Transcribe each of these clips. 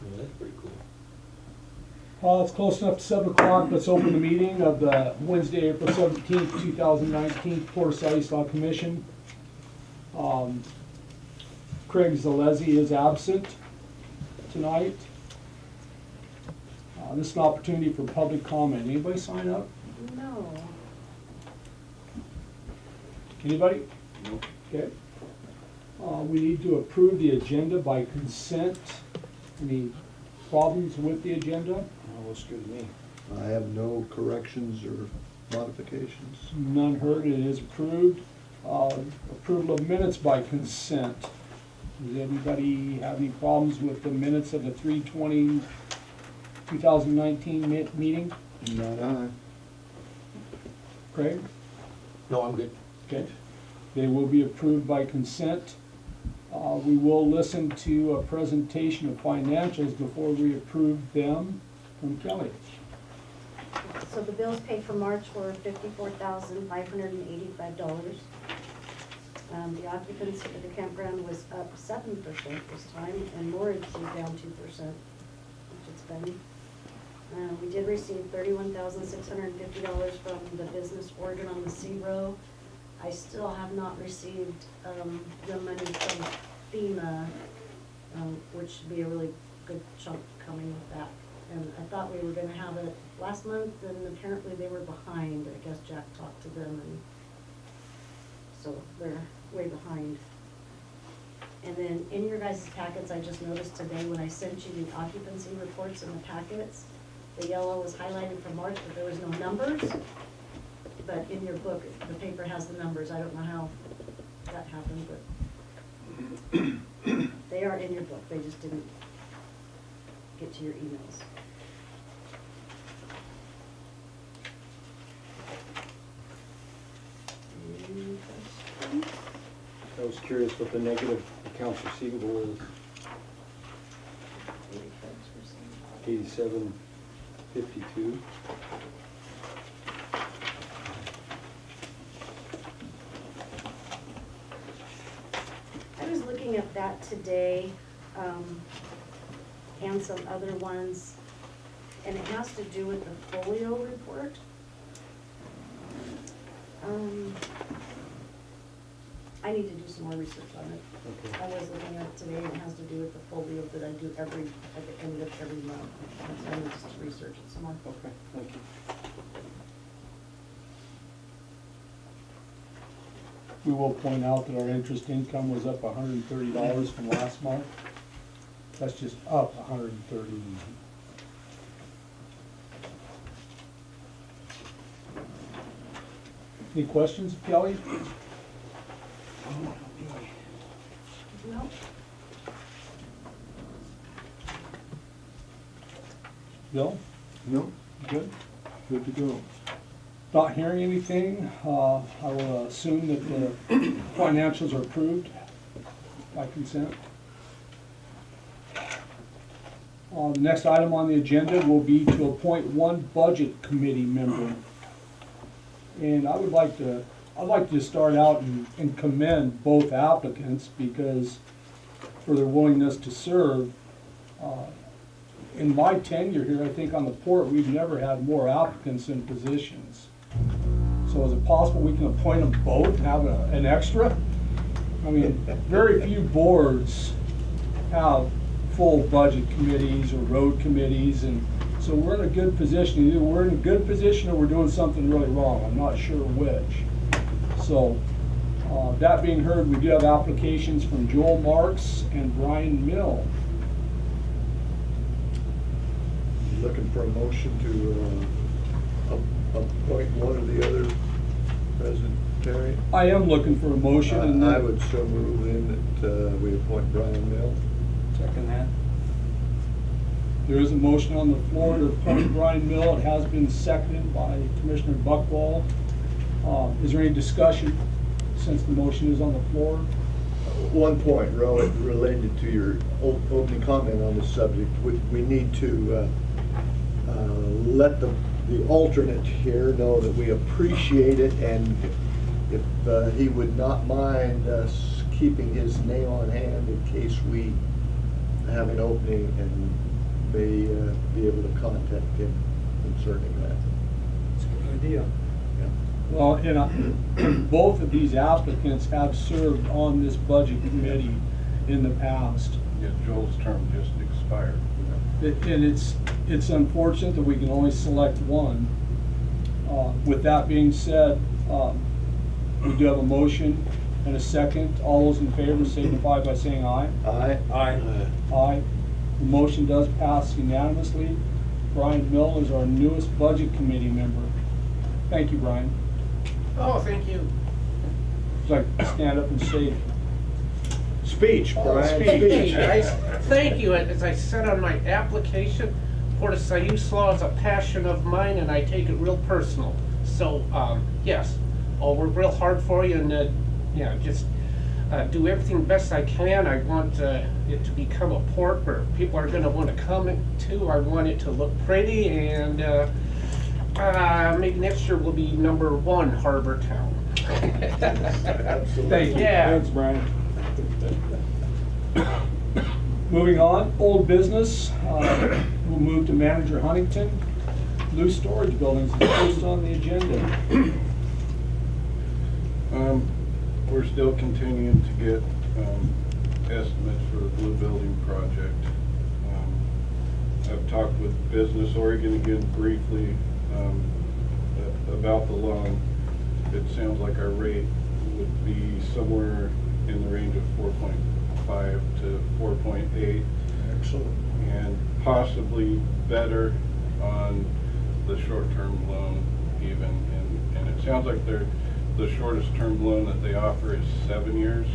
Well, that's pretty cool. It's close enough to 7 o'clock. Let's open the meeting of the Wednesday, April 17th, 2019 Port of Siuslaw Commission. Craig Zalesi is absent tonight. This is an opportunity for public comment. Anybody sign up? No. Anybody? Nope. Okay. We need to approve the agenda by consent. Any problems with the agenda? Oh, looks good to me. I have no corrections or modifications. None heard, it is approved. Approval of minutes by consent. Does anybody have any problems with the minutes of the 3/20/2019 meeting? Not I. Craig? No, I'm good. Okay. They will be approved by consent. We will listen to a presentation of financials before we approve them from Kelly. So the bills paid for March were $54,585. The occupancy of the campground was up 7% this time, and mortgage was down 2%, which it's been. We did receive $31,650 from the Business Oregon on the Zero. I still have not received the money from FEMA, which should be a really good chunk coming with that. And I thought we were gonna have it last month, and apparently they were behind. I guess Jack talked to them, and so they're way behind. And then in your guys' packets, I just noticed today when I sent you the occupancy reports in the packets, the yellow was highlighted for March, but there was no numbers. But in your book, the paper has the numbers. I don't know how that happened, but they are in your book. They just didn't get to your emails. Any questions? I was curious what the negative accounts receivable is, Any folks received? 8752. I was looking at that today, and some other ones, and it has to do with the folio report. I need to do some more research on it. Okay. I was looking at it today, and it has to do with the folio that I do at the end of every month. So I need to research it some more. Okay, thank you. We will point out that our interest income was up $130 from last month. That's just up 130. Any questions, Kelly? No? Bill? No, Good. good to go. Not hearing anything, I will assume that the financials are approved by consent. The next item on the agenda will be to appoint one budget committee member. And I'd like to just start out and commend both applicants because for their willingness to serve. In my tenure here, I think on the port, we've never had more applicants than positions. So is it possible we can appoint them both and have an extra? I mean, very few boards have full budget committees or road committees, and so we're in a good position. Either we're in a good position or we're doing something really wrong. I'm not sure which. So, that being heard, we do have applications from Joel Marks and Brian Mill. Looking for a motion to appoint one or the other, President Terry? I am looking for a motion. And I would so move in that we appoint Brian Mill. Second that. There is a motion on the floor to appoint Brian Mill. It has been seconded by Commissioner Buckwall. Is there any discussion since the motion is on the floor? One point related to your opening comment on this subject. We need to let the alternate here know that we appreciate it, and if he would not mind us keeping his name on hand in case we have an opening and may be able to contact him concerning that. It's a good idea. Yeah. Well, and both of these applicants have served on this budget committee in the past. Yeah, Joel's term just expired. And it's unfortunate that we can only select one. With that being said, we do have a motion and a second. All those in favor signify by saying aye. Aye. Aye. Aye. The motion does pass unanimously. Brian Mill is our newest budget committee member. Thank you, Brian. Oh, thank you. Would you like to stand up and say, Speech, Brian, Speech. speech. Thank you. As I said on my application, Portasayus law is a passion of mine and I take it real personal. So, yes, I'll work real hard for you and, just do everything best I can. I want it to become a port where people are gonna wanna come to. I want it to look pretty and maybe next year we'll be #1 harbor town. Absolutely. thank you. Yeah. Thanks, Brian. Moving on, old business, we'll move to Manager Huntington. Loose storage buildings is first on the agenda. We're still continuing to get estimates for the blue building project. I've talked with Business Oregon again briefly about the loan. It sounds like our rate would be somewhere in the range of 4.5 to 4.8. Excellent. And possibly better on the short-term loan even. And it sounds like the shortest term loan that they offer is 7 years.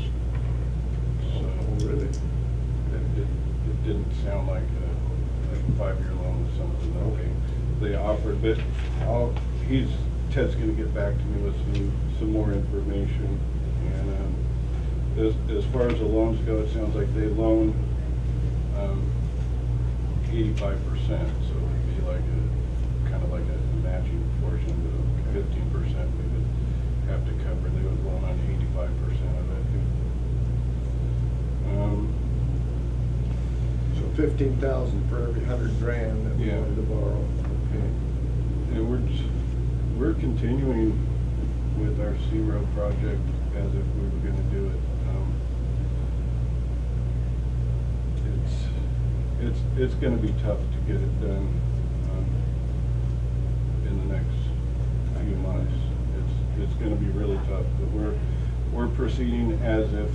So Really? it didn't sound like a 5-year loan was something that they offered. But Ted's gonna get back to me with some more information. And as far as the loans go, it sounds like they loan 85%, so it would be like kind of like a matching portion, but 15% we would have to cover. They would loan on 85% of it. So 15,000 for every 100 grand that we Yeah. wanted to borrow. Okay. And we're continuing with our C-Road project as if we were gonna do it. It's gonna be tough to get it done, in the next few months. It's gonna be really tough, but we're proceeding as if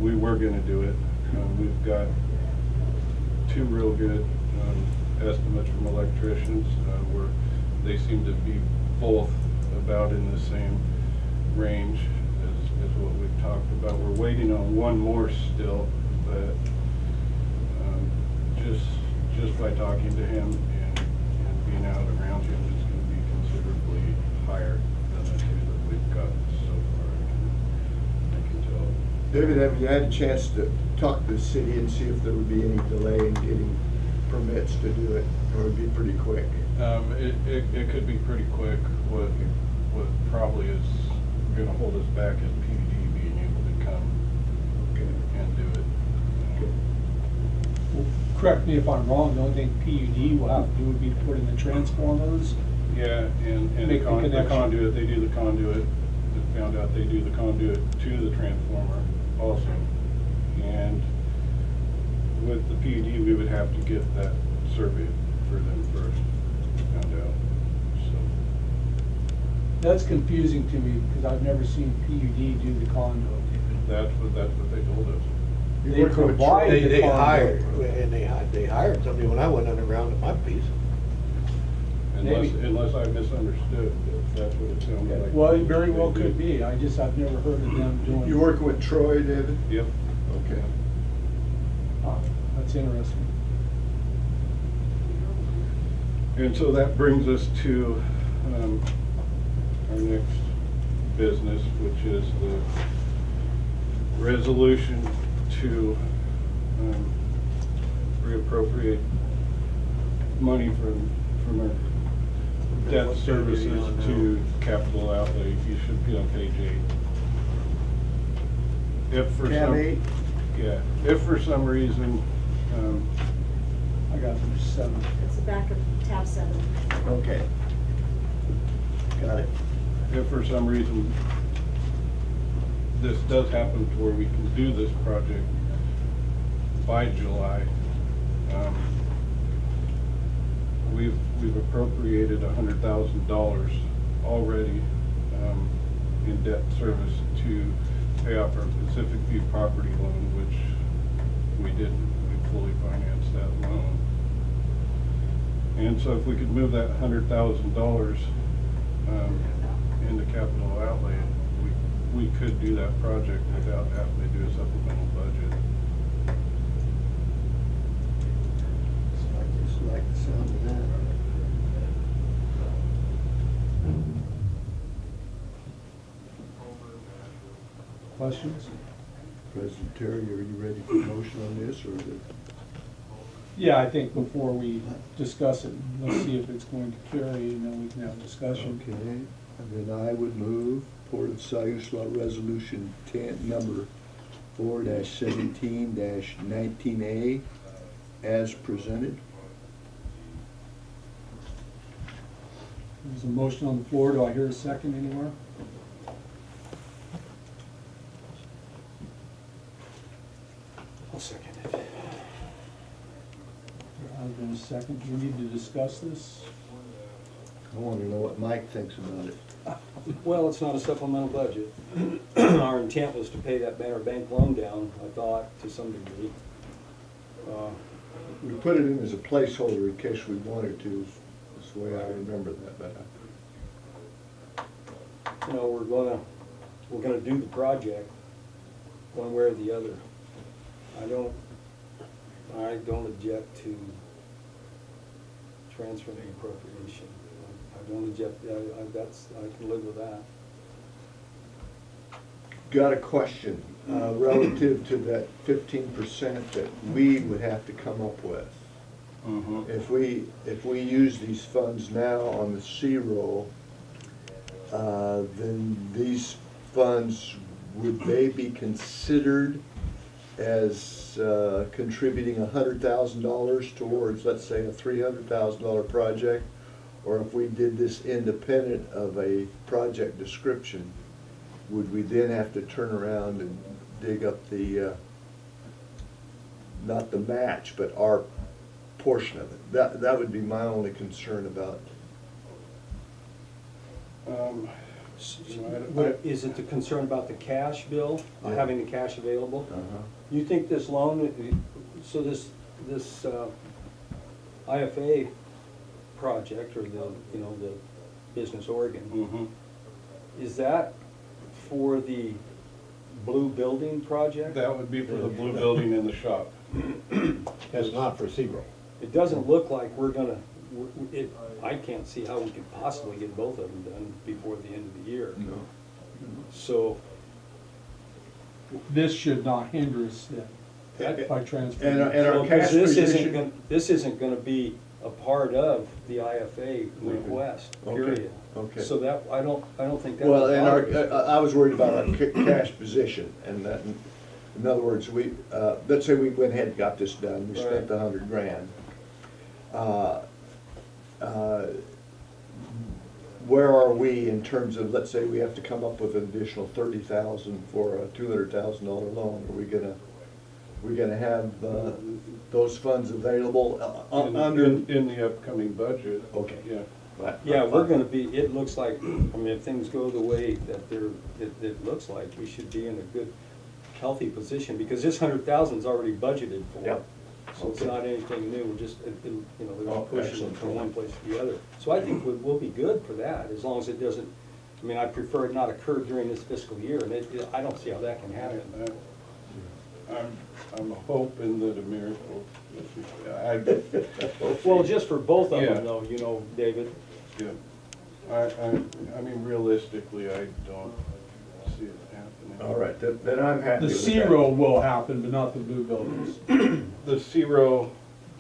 we were gonna do it. We've got 2 real good, estimates from electricians, where they seem to be both about in the same range as what we've talked about. We're waiting on one more still, but just by talking to him and being out around him, it's gonna be considerably higher than the 2 that we've got so far, I can tell. David, have you had a chance to talk to the city and see if there would be any delay in getting permits to do it, or it would be pretty quick? It could be pretty quick. What probably is gonna hold us back is PUD being able to come and do it. Well, correct me if I'm wrong, the only thing PUD will have to do would be to put in the transformers. Yeah, and Make the the connection. conduit, they do the conduit. I found out they do the conduit to the transformer also. And with the PUD, we would have to get that surveyed for them first, found out, so. That's confusing to me, because I've never seen PUD do the conduit. That's what they told us. They working with provide They the conduit. hired, and they hired somebody when I went underground at my piece. Maybe. Unless I misunderstood, if that's what it sounded like. Well, it very well They could did. be, I've never heard of them doing. You working with Troy, David? Yep. Okay. That's interesting. And so that brings us to our next business, which is the resolution to reappropriate money from our debt What page are you services on now? to capital outlay. You should be on page 8. If for Tab some, 8? yeah, if for some reason I got number 7. It's the back of tab 7. Okay. Got it. If for some reason this does happen to where we can do this project by July, we've appropriated $100,000 already in debt service to pay off our Pacific View property loan, which we didn't. We fully financed that loan. And so if we could move that $100,000 into capital outlay, we could do that project without having to do a supplemental budget. I just like the sound of that. Questions? President Terry, are you ready for motion on this, or is it? Yeah, I think before we discuss it, let's see if it's going to carry, and then we can have discussion. Okay, and then I would move Port of Siuslaw Resolution 10, number 4-17-19A as presented. There's a motion on the floor. Do I hear a second anywhere? I'll second it. There has been a second. Do we need to discuss this? I want to know what Mike thinks about it. Well, it's not a supplemental budget. Our intent was to pay that Banner Bank loan down, I thought, to some degree. We put it in as a placeholder in case we wanted to, that's the way I remember that, but You know, we're gonna do the project one way or the other. I don't object to transferring the appropriation. I don't object, I can live with that. got a question relative to that 15% that we would have to come up with. If we use these funds now on the C-roll, then these funds, would they be considered as contributing $100,000 towards, let's say, a $300,000 project? Or if we did this independent of a project description, would we then have to turn around and dig up the, not the match, but our portion of it? That would be my only concern about. Is it the concern about the cash, Bill, Yeah. having the cash available? You think this loan, so this IFA project, or the Business Oregon, is that for the blue building project? That would be for the blue building in the shop. That's not for SeaGrow. It doesn't look like we're gonna, I can't see how we could possibly get both of them done before the end of the year. No. So, This should not hinder us then by transferring. And our well, cash 'cause this position. this isn't gonna be a part of the IFA request, Okay, period. okay. So that, I don't think that. Well, and I was worried about our cash position, and that, in other words, let's say we went ahead and got this done, we spent Right. $100,000. Where are we in terms of, let's say we have to come up with an additional $30,000 for a $200,000 loan? Are we gonna have those funds available under? In the upcoming budget. Okay. Yeah. Yeah, we're gonna be, it looks like, I mean, if things go the way that it looks like, we should be in a good, healthy position, because this 100,000's already budgeted for. Yep. So it's Okay. not anything new, we're just, they're Oh, gonna push it excellent. from one place to the other. So I think we'll be good for that, as long as it doesn't, I mean, I prefer it not occur during this fiscal year, and I don't see how that can happen. I'm hoping that a miracle. Well, just for both of Yeah. them though, David. Yeah. I mean, realistically, I don't see it happening. All right, then I'm happy The with that. C-row will happen, but not the blue buildings. The C-row,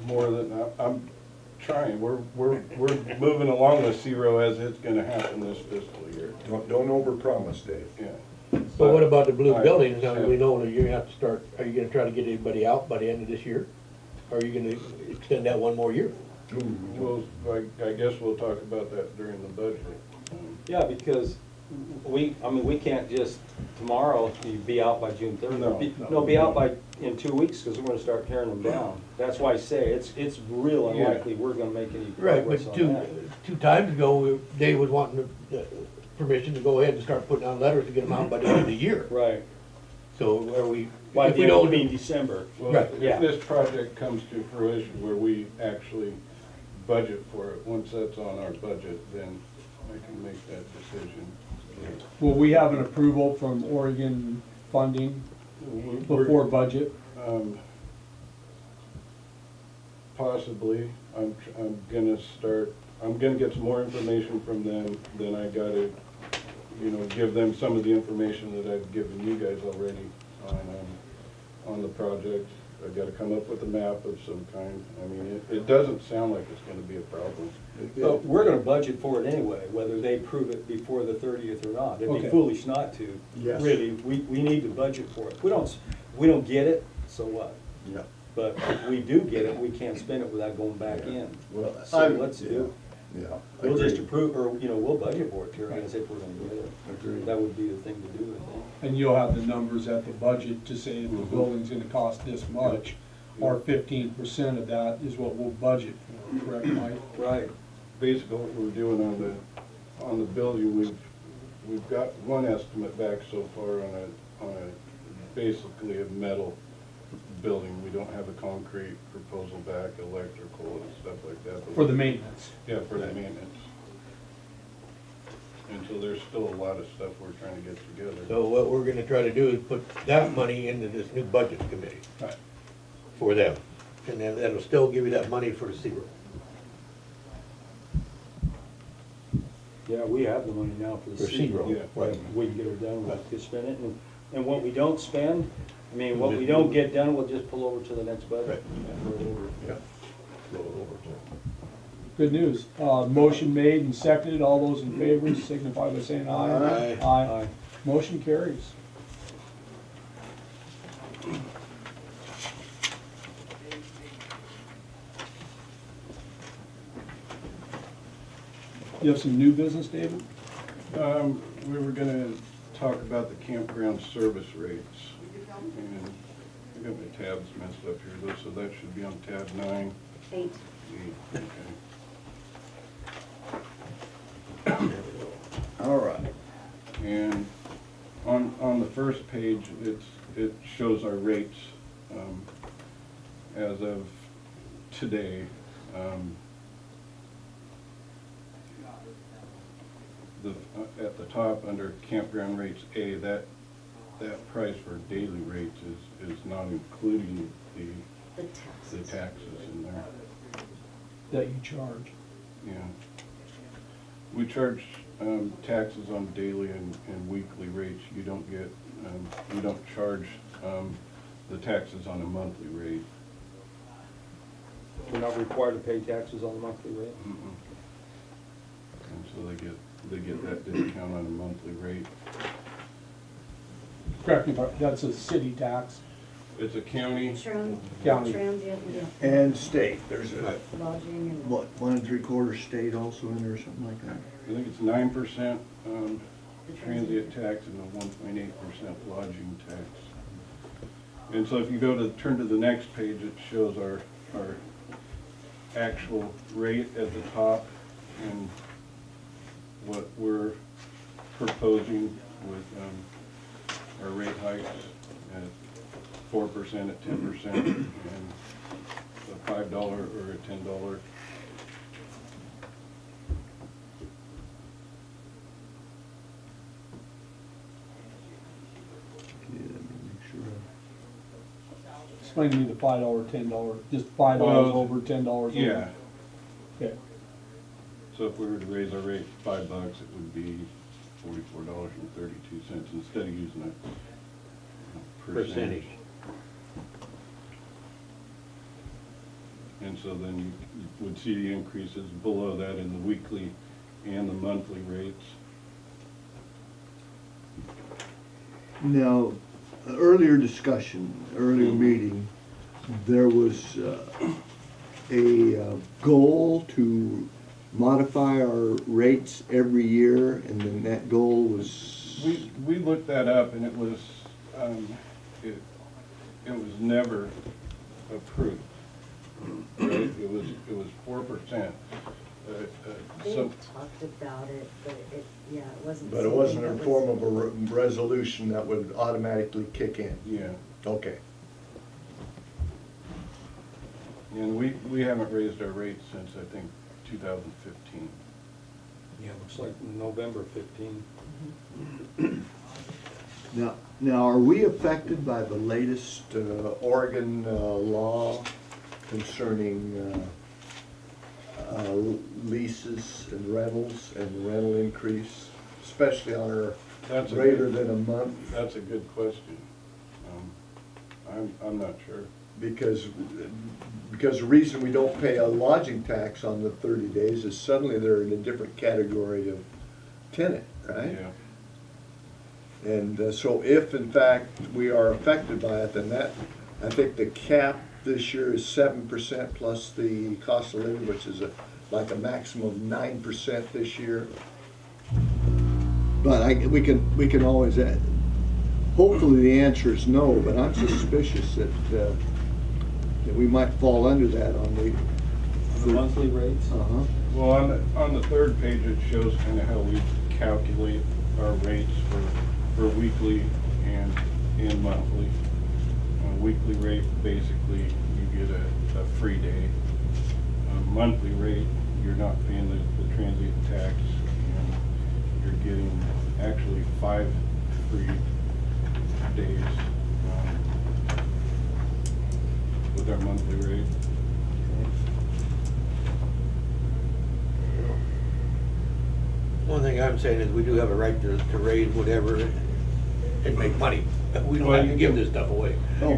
more than, I'm trying, we're moving along the C-row as it's gonna happen this fiscal year. Don't overpromise, Dave. Yeah. But what about the blue I- buildings? Now, yeah. we know that you're gonna have to start, are you gonna try to get anybody out by the end of this year? Or are you gonna extend that one more year? Well, I guess we'll talk about that during the budget. Yeah, because I mean, we can't just tomorrow be out by June 30th. No. No, be out in 2 weeks, because we're gonna start tearing them down. That's why I say, it's real unlikely we're gonna make any Right, progress but on that. two times ago, Dave was wanting permission to go ahead and start putting out letters to get them out by the end of the year. Right. So are we, By if the we end, don't, you mean December. Well, Right. Yeah. if this project comes to fruition where we actually budget for it, once that's on our budget, then I can make that decision. Will we have an approval from Oregon funding before budget? Possibly. I'm gonna get some more information from them, then I gotta, give them some of the information that I've given you guys already on the project. I've gotta come up with a map of some kind. I mean, it doesn't sound like it's gonna be a problem. But we're gonna budget for it anyway, whether they prove it before the 30th or not. It'd be Okay. foolish not to. Yes. Really, we need to budget for it. If we don't get it, so what? Yeah. But if we do get it, we can't spend it without going back in. Well, So I'm- let's do it. Yeah. We'll just Agreed. approve, or, we'll budget for it, Terry, as if we're gonna get it. Agreed. That would be the thing to do, I think. And you'll have the numbers at the budget to say if the building's gonna cost this much, or 15% of that is what we'll budget for, correct, Mike? Right. Basically, what we're doing on the building, we've got one estimate back so far on a basically a metal building. We don't have a concrete proposal back, electrical and stuff like that. But For the maintenance. Yeah, for the maintenance. And so there's still a lot of stuff we're trying to get together. so what we're gonna try to do is put that money into this new budget committee Right. for them. And then that'll still give you that money for the zero. Yeah, we have the money now for the For SEGRO. Yeah. Right. We can get it done, we'll just spend it, and what we don't spend, I mean, what we don't get done, we'll just pull over to the next budget. Right. Roll it over. Yeah. Roll it over to- Good news. Motion made and seconded. All those in favor signify by saying aye. Aye. Aye. Motion carries. You have some new business, David? We were gonna talk about the campground service rates. And I got my tabs messed up here though, so that should be on tab 9. 8. Okay. All right. And on the first page, it shows our rates, as of today. At the top, under campground rates A, that price for daily rates is not including The the taxes. taxes in there. That you charge. Yeah. We charge taxes on daily and weekly rates. You don't get, we don't charge the taxes on a monthly rate. We're not required to pay taxes on the monthly rate. Mm-mm. And so they get that discount on a monthly rate. Correct me if that's a city tax. It's a county, County. Transient, And state, there's a, lodging and. what, 1 3/4 state also in there or something like that? I think it's 9% transient tax and a 1.8% lodging tax. And so if you turn to the next page, it shows our actual rate at the top and what we're proposing with our rate hikes at 4%, at 10%, and a $5 or a $10. Yeah, let me make sure. Explain to me the $5, $10, just $5 Well, over, $10 over. Yeah. Okay. So if we were to raise our rate $5, it would be $44.32 instead of using a percentage. And so then you would see the increases below that in the weekly and the monthly rates. Now, earlier discussion, earlier meeting, there was a goal to modify our rates every year, and then that goal was. We looked that up and it was, it was never approved. Right? It was 4%. They So, talked about it, but it, yeah, it wasn't. But it wasn't something in that form was- of a resolution that would automatically kick in. yeah, Okay. and we haven't raised our rates since, I think, 2015. Yeah, looks like November 15. Now, are we affected by the latest Oregon law concerning leases and rentals and rental increase, especially on our That's a greater good- than a month? That's a good question. I'm not sure. Because the reason we don't pay a lodging tax on the 30 days is suddenly they're in a different category of tenant, right? Yeah. And so if in fact we are affected by it, then that, I think the cap this year is 7% plus the cost of living, which is like a maximum of 9% this year. But we can always add, hopefully the answer is no, but I'm suspicious that we might fall under that on the. The monthly rates? Uh-huh. Well, on the third page, it shows kind of how we calculate our rates for weekly and monthly. On a weekly rate, basically, you get a free day. On a monthly rate, you're not paying the transient tax, and you're getting actually 5 free days with our monthly rate. One thing I'm saying is we do have a right to raise whatever and make money. We don't have to give this stuff away. Oh.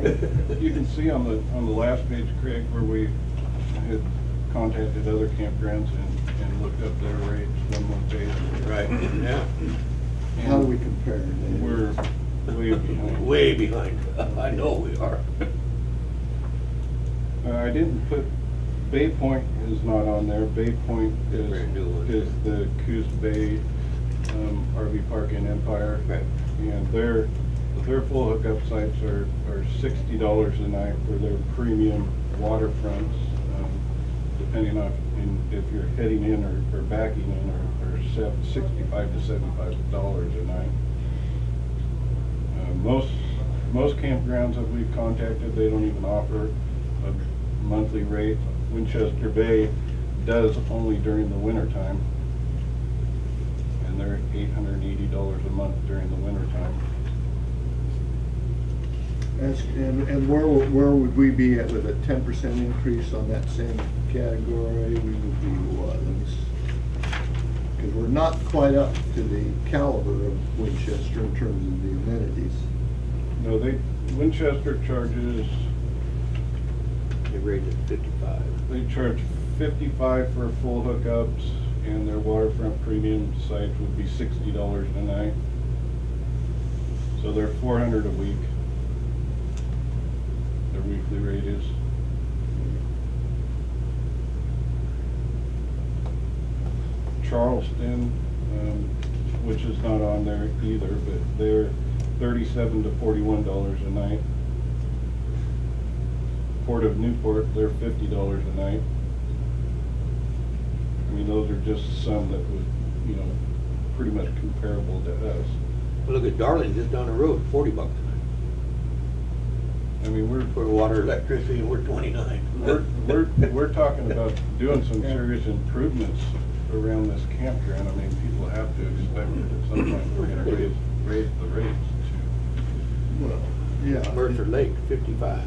You can see on the last page, Craig, where we had contacted other campgrounds and looked up their rates, one more page. Right, yeah. How do we compare? We're way behind. Way behind. I know we are. I didn't put, Bay Point is not on there. Bay Point is Brand new one. the Coos Bay RV park in Empire. Right. And their full hookup sites are $60 a night for their premium waterfronts, depending on if you're heading in or backing in, are $65 to $75 a night. Most campgrounds that we've contacted, they don't even offer a monthly rate. Winchester Bay does only during the winter time, and they're $880 a month during the winter time. And where would we be at with a 10% increase on that same category? We would be what? Because we're not quite up to the caliber of Winchester in terms of the amenities. No, Winchester charges, They rated 55. they charge $55 for full hookups, and their waterfront premium sites would be $60 a night. So they're $400 a week. Their weekly rate is. Charleston, which is not on there either, but they're $37 to $41 a night. Port of Newport, they're $50 a night. I mean, those are just some that would, pretty much comparable to us. Look at Darling, just down the road, $40 a night. I mean, For water, electricity, and we're 29. we're talking about doing some serious improvements around this campground. I mean, people have to expect that at some point we're gonna raise the rates to. Well, yeah. Mercer Lake, 55.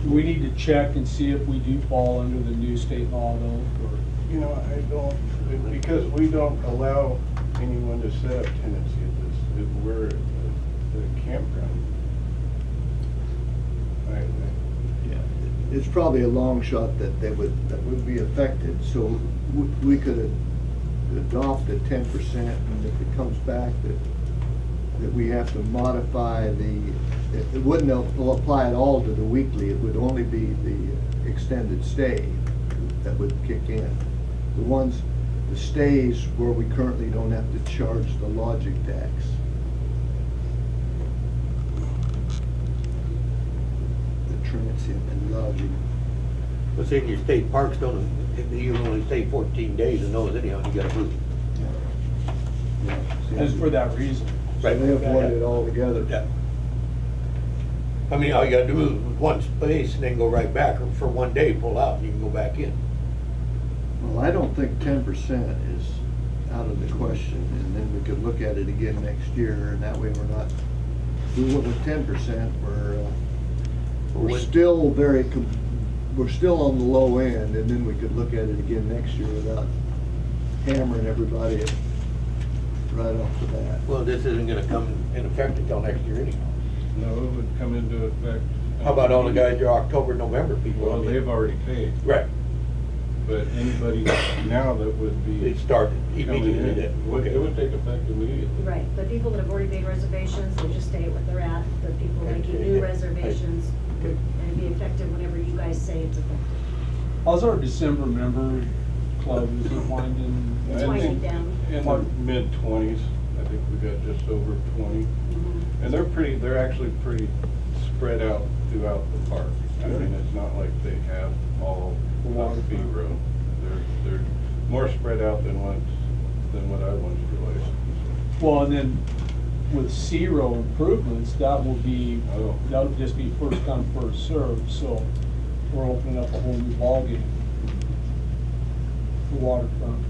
We need to check and see if we do fall under the new state law though, or. I don't, because we don't allow anyone to set up tenancy at this, we're a campground. Yeah, it's probably a long shot that that would be affected, so we could adopt a 10%, and if it comes back that that we have to modify it wouldn't apply at all to the weekly, it would only be the extended stay that would kick in. The stays where we currently don't have to charge the lodging tax. The transient and lodging. But say your state parks don't, you only stay 14 days in those anyhow, you gotta move. And for that reason. So they avoid it altogether. Yeah. I mean, all you gotta do is one space and then go right back, or for one day, pull out and you can go back in. Well, I don't think 10% is out of the question, and then we could look at it again next year, and that way we're not, we went with 10%, we're still we're still on the low end, and then we could look at it again next year without hammering everybody right off the bat. Well, this isn't gonna come in effect until next year anyhow. No, it would come into effect. How about all the guys that are October, November people? Well, they've already paid, Right, but anybody now that would be it started coming immediately in, then. it would take effect immediately. Right, the people that have already made reservations, they just stay where they're at. The people making new reservations, and be effective whenever you guys say it's effective. How's our December member club, is it winding? It's I winding think down. In the mid-20s, I think we got just over 20. Mhm. And they're actually pretty spread out throughout the park. I mean, it's not like they have all of Bee Road. They're more spread out than what I once realized. Well, and then with zero improvements, that'll just be first come, first served, so we're opening up a whole new ballgame. The waterfront.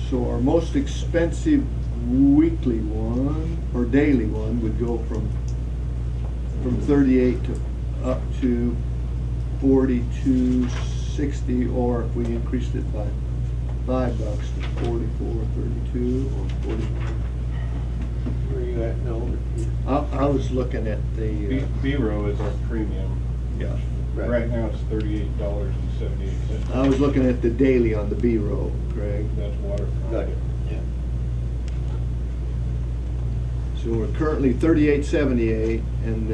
So our most expensive weekly one, or daily one, would go from 38 to up to 42.60, or if we increased it by $5 to 44.32 or 40. Where are you at now? I was looking at the, B-Row is our premium. yeah, Right now it's $38.78. I was looking at the daily on the B row, Craig. That's waterfront. Got it, yeah. So we're currently 38.78, and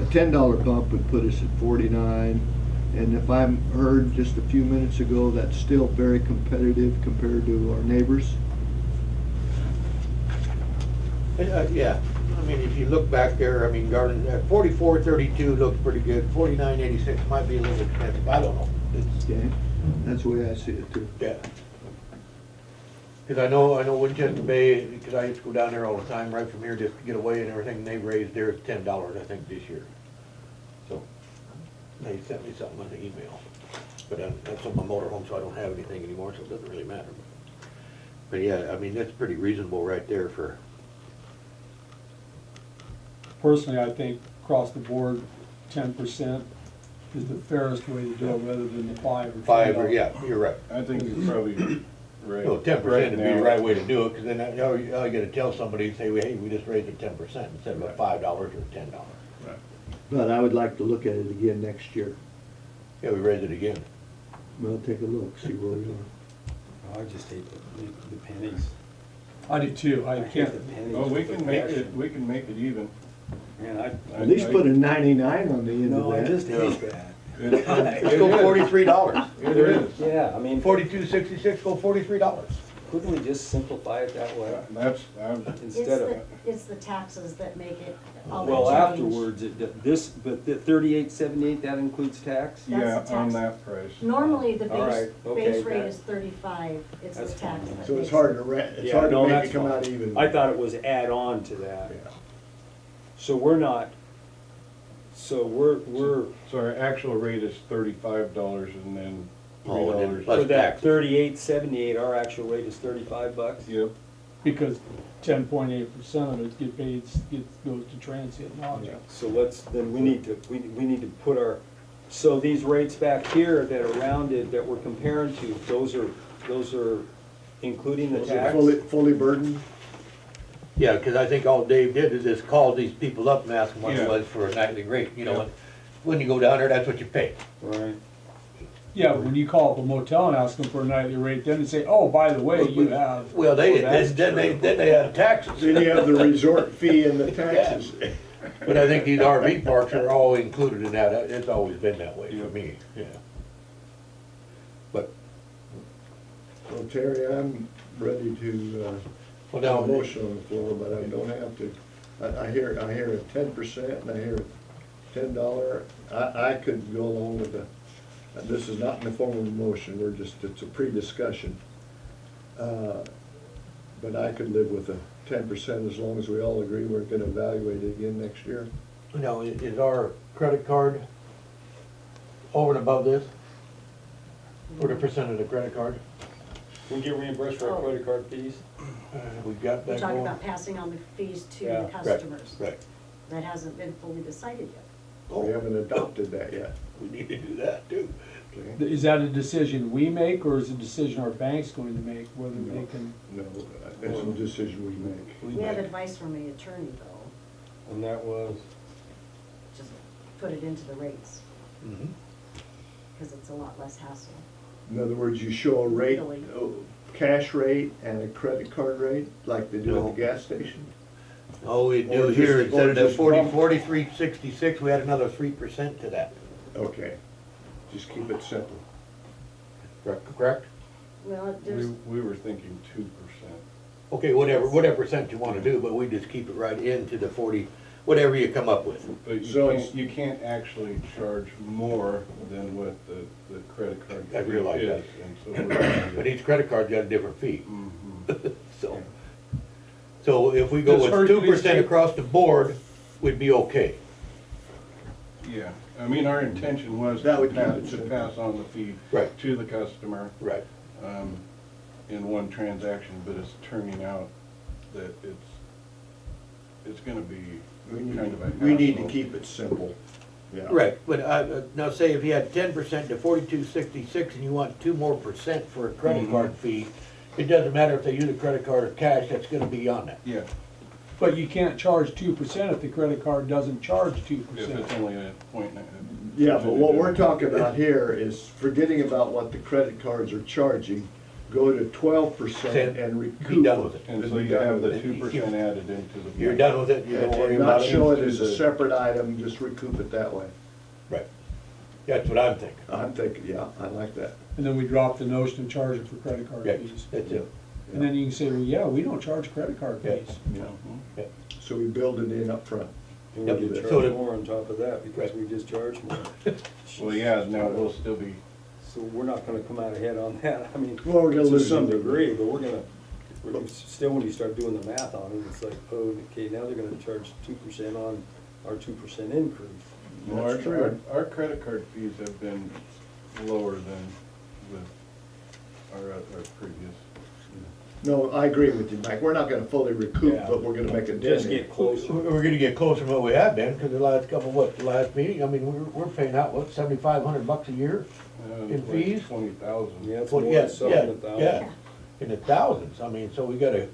a $10 bump would put us at 49. And if I heard just a few minutes ago, that's still very competitive compared to our neighbors. Yeah, I mean, if you look back there, I mean, Garden, 44.32 looks pretty good, 49.86 might be a little expensive, I don't know. It's, Okay, that's the way I see it too. yeah. Cause I know Winchester Bay, because I used to go down there all the time, right from here, just to get away and everything, and they raised theirs $10, I think, this year. So, they sent me something on the email, but that's on my motorhome, so I don't have anything anymore, so it doesn't really matter. But yeah, I mean, that's pretty reasonable right there for, Personally, I think across the board, 10% is the fairest way to do it, rather than the 5 or 10. five, or, yeah, you're right. I think you're probably right. No, 10% would be the now. right way to do it, because then all you gotta tell somebody, say, well, hey, we just raised it 10% instead of a $5 or $10. Right. But I would like to look at it again next year. Yeah, we raised it again. Well, take a look, see where we are. I just hate the pennies. I do too, I hate can't. the pennies. Oh, we with can the make passion. it, we can make it even. Man, At least put a 99 on the end of No, I that. just hate that. Let's go $43. It is. Yeah, I mean, $42.66, go $43. couldn't we just simplify it that way? Instead of, It's the taxes that make it all well, that change. afterwards, but the 38.78, that includes tax? That's Yeah, the on tax. that price. Normally, the All base, right, okay, base rate that- is 35, it's the That's tax fine. that So it's makes hard it. to it's Yeah, hard to no, make that's it come fine. out even. I thought it was add on to that. Yeah. So we're not, so we're, So our actual rate is $35 and then Oh, and then $3. plus for that tax. 38.78, our actual rate is $35? Yep. Because 10.8% of it goes to transient and lodging. So then we need to put our, so these rates back here that are rounded, that we're comparing to, those are including the Is it tax? fully burdened? Yeah, because I think all Dave did is just call these people up and ask them what it Yeah. was for a nightly rate, you know, Yeah. and when you go down there, that's what you pay. Right. Yeah, when you call up a motel and ask them for a nightly rate, then they say, oh, by the way, you have. Well, they, Oh, that's then they had taxes. Then you have the resort fee and the taxes. But I think these RV parks are all included in that, it's always been that way for me, yeah. But, Well, Terry, I'm ready to, well, have a now, motion on the floor, but I don't have to. I hear a 10% and I hear a $10. I could go along with this is not in the form of a motion, it's a pre-discussion. But I could live with a 10% as long as we all agree we're gonna evaluate it again next year. now, is our credit card over and above this? For the percent of the credit card? We get reimbursed for our credit card fees? We got We're that talking going? about passing on the fees to Yeah. the customers. Right, That hasn't been fully decided yet. We oh, haven't adopted that yet. we need to do that too. Okay? Is that a decision we make, or is it a decision our bank's going to make, whether No. they can? No, it's a decision we make. We have advice from the attorney though, And that was, just put it into the rates, Mhm. because it's a lot less hassle. In other words, you show a rate, Really? cash rate and a credit card rate, like they do at No. the gas station? All we do Or here, just- instead or of the just 43.66, we had another 3% to that, Okay, just keep it simple. correct? Well, there's, We were thinking 2%. Okay, whatever percent you wanna do, but we just keep it right into the 40, whatever you come up with. But So it's- you can't actually charge more than what the credit card I fee realize is. that. And so we're gonna But get- each credit card's got a different fee, Mhm. so if we go Does with Hercules 2% take- across the board, we'd be okay. Yeah, I mean, our intention was That to would keep it pass, simple. on the fee Right. to the customer Right. in one transaction, but it's turning out that it's gonna be kind of a hassle. We need to keep it simple, yeah. Right, but now say if you had 10% to 42.66 and you want 2% more for a credit Mhm. card fee, it doesn't matter if they use a credit card or cash, that's gonna be on that. Yeah, But you can't charge 2% if the credit card doesn't charge if 2%. it's only a point. Yeah, but what we're talking about here is forgetting about what the credit cards are charging, go to 12% and recoup. Be done with it. And And so be you done have the with it. 2% added into the. You're done with it, you don't worry And about not it. show it as a Into the- separate item, just recoup it that way. Right, that's what I'm thinking. I'm thinking, yeah, I like that. And then we drop the notion of charging for credit card Yeah, fees. that's it. And then you can say, well, yeah, we don't charge credit card Yeah. fees. Yeah. Mhm. Yeah. So we build it in up front. and Yep. we get So charged the- more on top of that because Right. we just charge more. Well, yeah, now we'll still be, So we're not gonna come out ahead on that, I mean, Well, we're gonna to lose some some. degree, but still when you start doing the math on it, it's like, oh, okay, now they're gonna charge 2% on our 2% increase. well, That's true. our credit card fees have been lower than with our previous. No, I agree with you, Mike. We're not gonna fully recoup, Yeah. but we're gonna make a dent. Just in it. get closer. We're gonna get closer than what we have been, cause the last the last meeting, I mean, we're paying out, what, $7,500 a year? In fees? 20,000. Yeah, it's Well, more yeah, than something yeah, a thousand. yeah. In the thousands, I mean, so we gotta,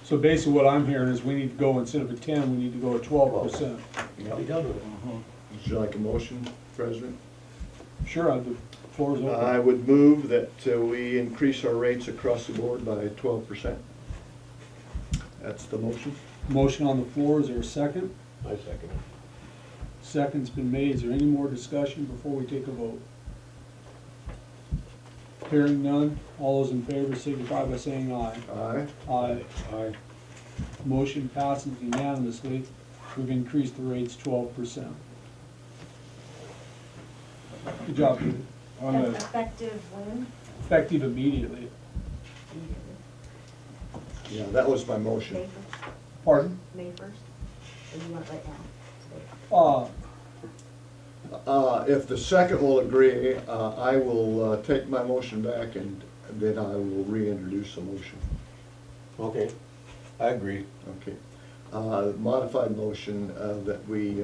So basically what I'm hearing is we need to go, instead of a 10, we need to go at 12%. be done with it. Mhm. Would you like a motion, President? Sure, the floor is I open. would move that we increase our rates across the board by 12%. That's the motion. Motion on the floor, is there a second? I second it. Second's been made, is there any more discussion before we take a vote? Hearing none, all those in favor signify by saying aye. Aye. Aye. Aye. Motion passes unanimously, we've increased the rates 12%. Good job, Peter. On the, effective when? Effective immediately. Yeah, that was my motion. May 1st? Pardon? May 1st? Or do you want it right now? Today? If the second will agree, I will take my motion back and then I will reintroduce the motion. Okay, I agree. Okay. Modified motion that we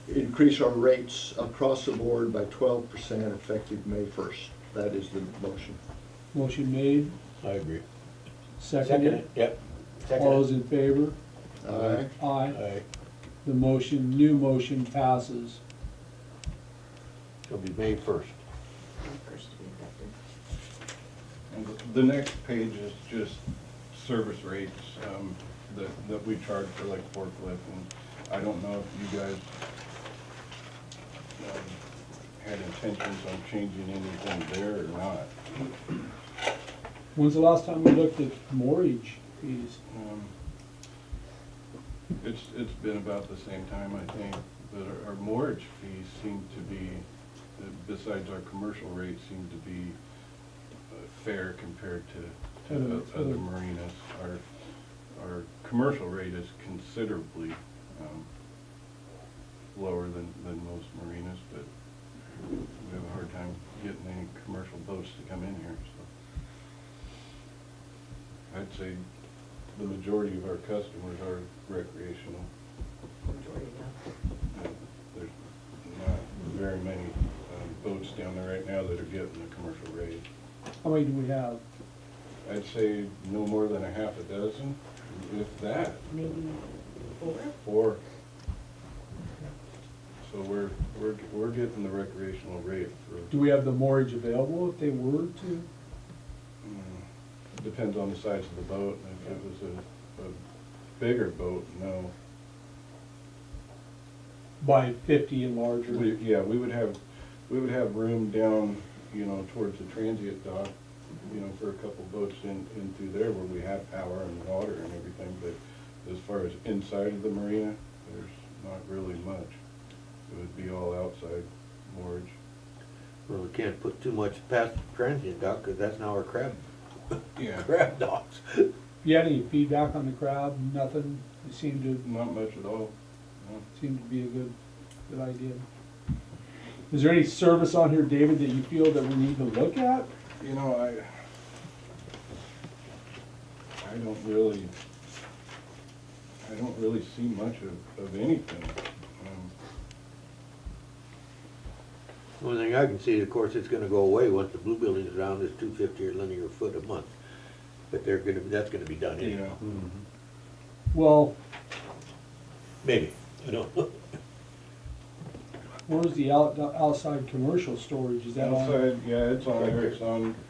increase our rates across the board by 12% effective May 1st. That is the motion. Motion made, I agree. seconded. Yep. Second All it. those in favor? Aye. Aye. Aye. The motion, new motion passes. It'll be May 1st. First to be effective. And the next page is just service rates, that we charge for like forklift, and I don't know if you guys had intentions on changing anything there or not. When's the last time we looked at mortgage fees? It's been about the same time, I think, but our mortgage fees seem to be, besides our commercial rates, seem to be fair compared to other marinas. Our commercial rate is considerably lower than most marinas, but we have a hard time getting any commercial boats to come in here, so. I'd say the majority of our customers are recreational. Majority of There's not very many boats down there right now that are getting a commercial rate. How many do we have? I'd say no more than a half a dozen, if that, maybe 4. 4. So we're getting the recreational rate for. Do we have the mortgage available if they were to? Depends on the size of the boat. If it was a bigger boat, no. By 50 and larger? Yeah, we would have room down, towards the transient dock, for a couple boats in through there where we have power and water and everything, but as far as inside of the marina, there's not really much. It would be all outside moorage. Well, we can't put too much past the transient dock, because that's now our crab Yeah, docks. You had any feedback on the crab? Nothing? It seemed to not much at all. No. seemed to be a good idea. Is there any service on here, David, that you feel that we need to look at? I don't really see much of anything. The only thing I can see, of course, it's gonna go away once the blue building's around, is $250 a linear foot a month. But that's gonna be done anyhow. Well, Maybe, I don't know. where's the outside commercial storage? Is that on? Outside, yeah, it's on there,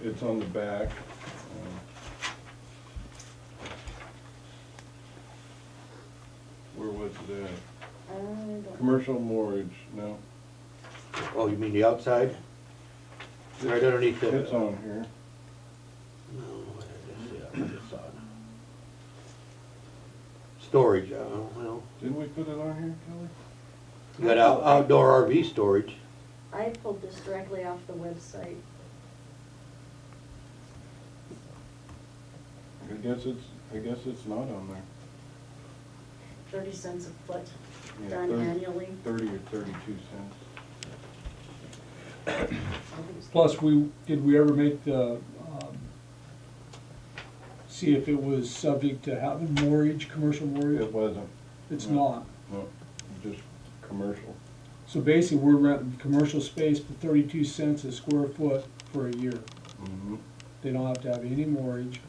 it's on the back. Where was it at? I don't. Commercial moorage, no, Oh, you mean the outside? Right underneath the. it's on here. No, what did I just saw it. Storage, well, Didn't we put it on here, Kelly? you got outdoor RV storage. I pulled this directly off the website. I guess it's not on there. 30 cents a foot, Yeah, done 30 annually. 30 or 32 cents. I think it's- Plus, did we ever make the, see if it was subject to having mortgage, commercial mortgage? It wasn't, It's no. not. no, just commercial. So basically, we're renting commercial space for 32 cents a square foot for a year. Mm-hmm. They don't have to have any mortgage.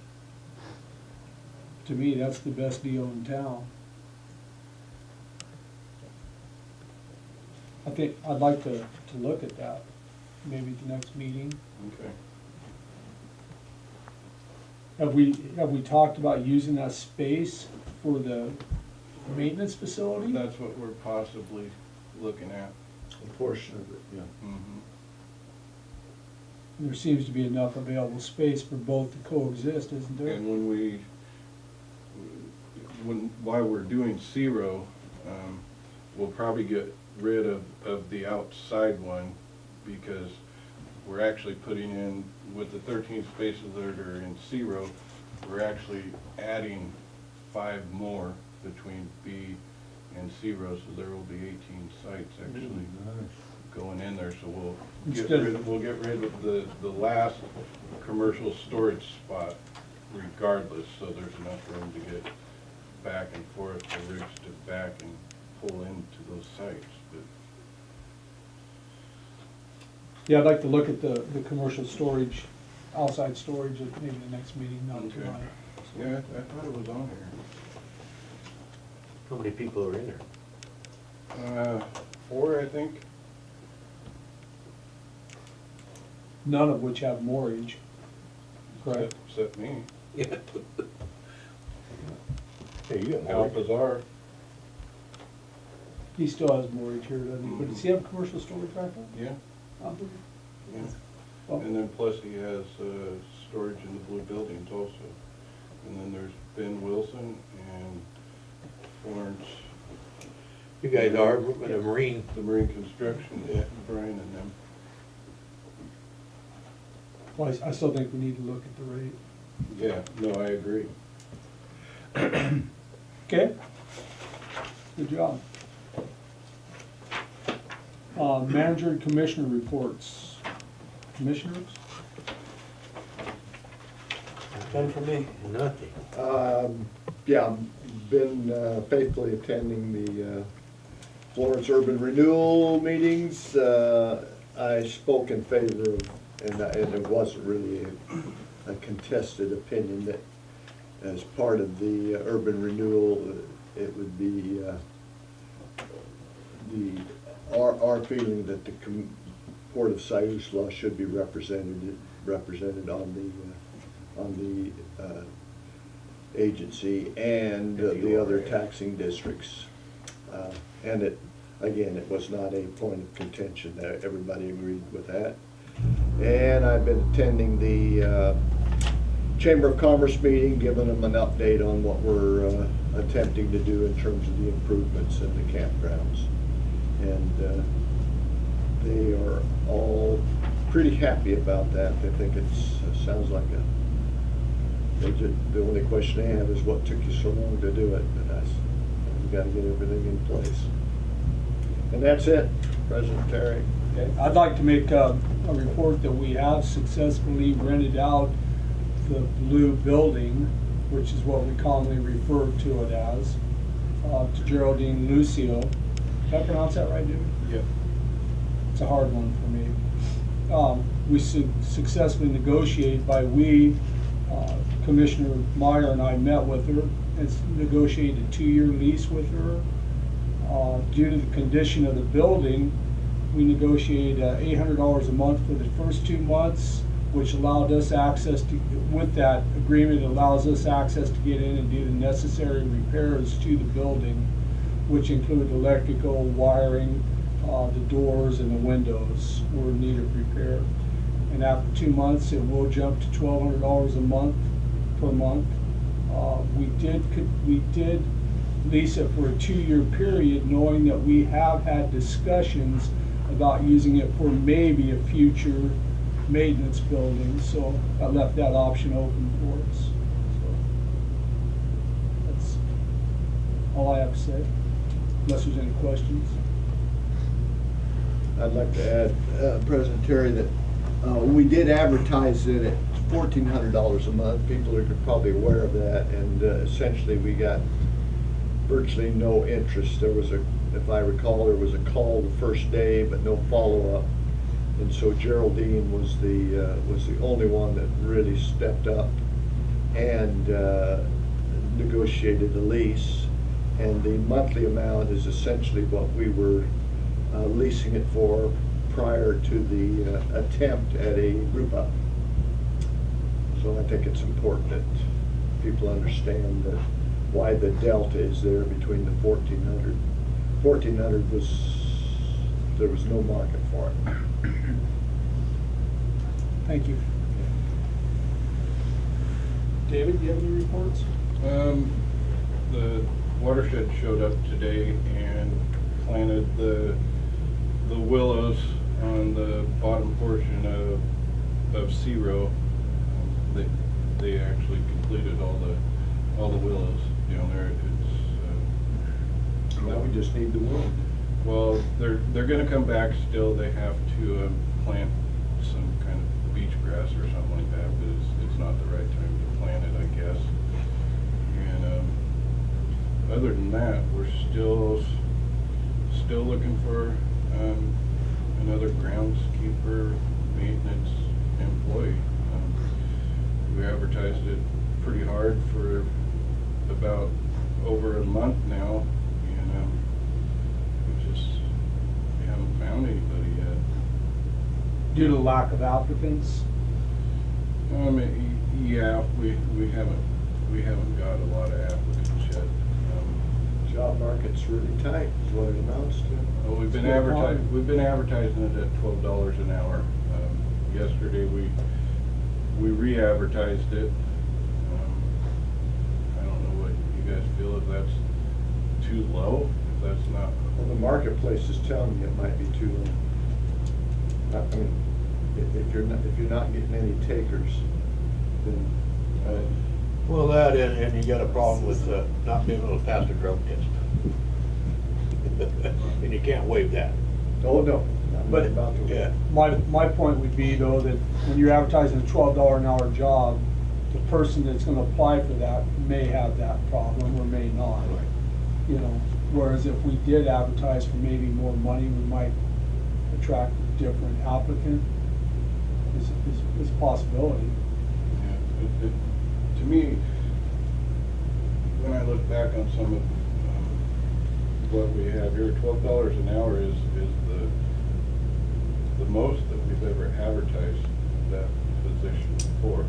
To me, that's the best deal in town. I think, I'd like to look at that, maybe at the next meeting. Okay. Have we talked about using that space for the maintenance facility? That's what we're possibly looking at. A portion of it, yeah. Mm-hmm. There seems to be enough available space for both to coexist, isn't there? And while we're doing zero, we'll probably get rid of the outside one, because we're actually putting in, with the 13 spaces that are in zero, we're actually adding 5 more between B and zero, so there will be 18 sites actually going in there, so we'll get rid of the last commercial storage spot regardless, so there's enough room to get back and forth, the rigs to back and pull into those sites, but. Yeah, I'd like to look at the commercial storage, outside storage at maybe the next meeting, not Okay. tonight. Yeah, I thought it was on here. How many people are in there? 4, I think. none of which have mortgage. Correct. Except me. Yeah. Hey, you got Al more. Pizarro. He still has mortgage here, doesn't he? But does he have commercial storage back there? Yeah. Oh. Yeah. Well, And then plus he has storage in the blue buildings also. And then there's Ben Wilson and Florence, You guys are, the Marine, the Marine Construction, Brian and them. well, I still think we need to look at the rate. Yeah, no, I agree. Okay? Good job. Manager and commissioner reports. Commissioners? done for me. Nothing. Yeah, I've been faithfully attending the Florence Urban Renewal meetings. I spoke in favor of, and it wasn't really a contested opinion, that as part of the urban renewal, it would be our feeling that the Port of Siuslaw should be represented on the agency and the other taxing districts. And it, again, it was not a point of contention, that everybody agreed with that. And I've been attending the Chamber of Commerce meeting, giving them an update on what we're attempting to do in terms of the improvements in the campgrounds. And they are all pretty happy about that. They think it sounds like the only question they have is what took you so long to do it, but we've got to get everything in place. And that's it, President Terry. Okay, I'd like to make a report that we have successfully rented out the blue building, which is what we commonly refer to it as, to Geraldine Lucio. Did I pronounce that right, dude? Yep. It's a hard one for me. We successfully negotiated Commissioner Meyer and I met with her and negotiated a 2-year lease with her. Due to the condition of the building, we negotiated $800 a month for the first 2 months, which allowed us access to, with that agreement, it allows us access to get in and do the necessary repairs to the building, which include electrical, wiring, the doors and the windows were in need of repair. And after 2 months, it will jump to $1,200 a month per month. We did lease it for a 2-year period, knowing that we have had discussions about using it for maybe a future maintenance building, so I left that option open for us. So that's all I have to say, unless there's any questions. I'd like to add, President Terry, that we did advertise it at $1,400 a month. People are probably aware of that, and essentially we got virtually no interest. There was if I recall, there was a call the first day, but no follow-up. And so Geraldine was the only one that really stepped up and negotiated the lease. And the monthly amount is essentially what we were leasing it for prior to the attempt at a group up. So I think it's important that people understand that why the delta is there between the 1,400. 1,400 there was no market for it. Thank you. David, do you have any reports? The watershed showed up today and planted the willows on the bottom portion of Zero. They actually completed all the willows down there. Now we just need the wood. Well, they're gonna come back still. They have to plant some kind of beach grass or something like that, but it's not the right time to plant it, I guess. And other than that, we're still looking for another groundskeeper maintenance employee. We advertised it pretty hard for about over a month now, and we haven't found anybody yet. due to lack of applicants? Yeah, we haven't got a lot of applicants yet. Job market's really tight, is what it amounts to. Well, we've been Still hard. advertising it at $12 an hour. Yesterday, we re-advertised it. I don't know what you guys feel, if that's too low, if that's not. Well, the marketplace is telling you it might be too low. I mean, if you're not getting any takers, then, Well, that, and you got a problem with not being able to pass the drug test. And you can't waive that. oh, no, I'm But- not about to. Yeah. My point would be though, that when you're advertising a $12 an hour job, the person that's gonna apply for that may have that problem or may not. You know, whereas if we did advertise for maybe more money, we might attract a different applicant. Is a possibility. Yeah, to me, when I look back on some of what we have here, $12 an hour is the most that we've ever advertised that position for.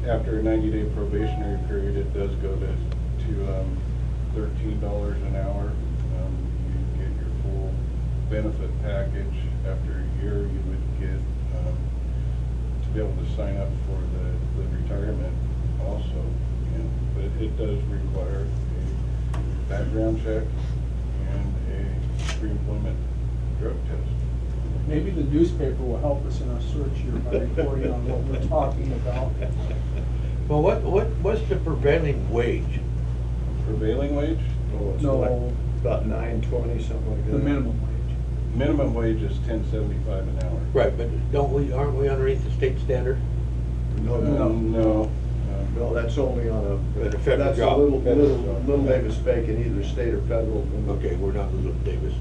After a 90-day probationary period, it does go to $13 an hour. You get your full benefit package. After a year, you would get to be able to sign up for the retirement also. But it does require a background check and a pre-employment drug test. Maybe the newspaper will help us in our search here by reporting on what we're talking about. Well, what's the prevailing wage? Prevailing wage? Oh, it's No. like about $9.20, something like that. The minimum wage. Minimum wage is $10.75 an hour. Right, but aren't we underneath the state standard? No, No. no, that's only on a, At a federal that's a job. little Federal job. bit of mistake in either state or federal. Okay, we're not Little Davis.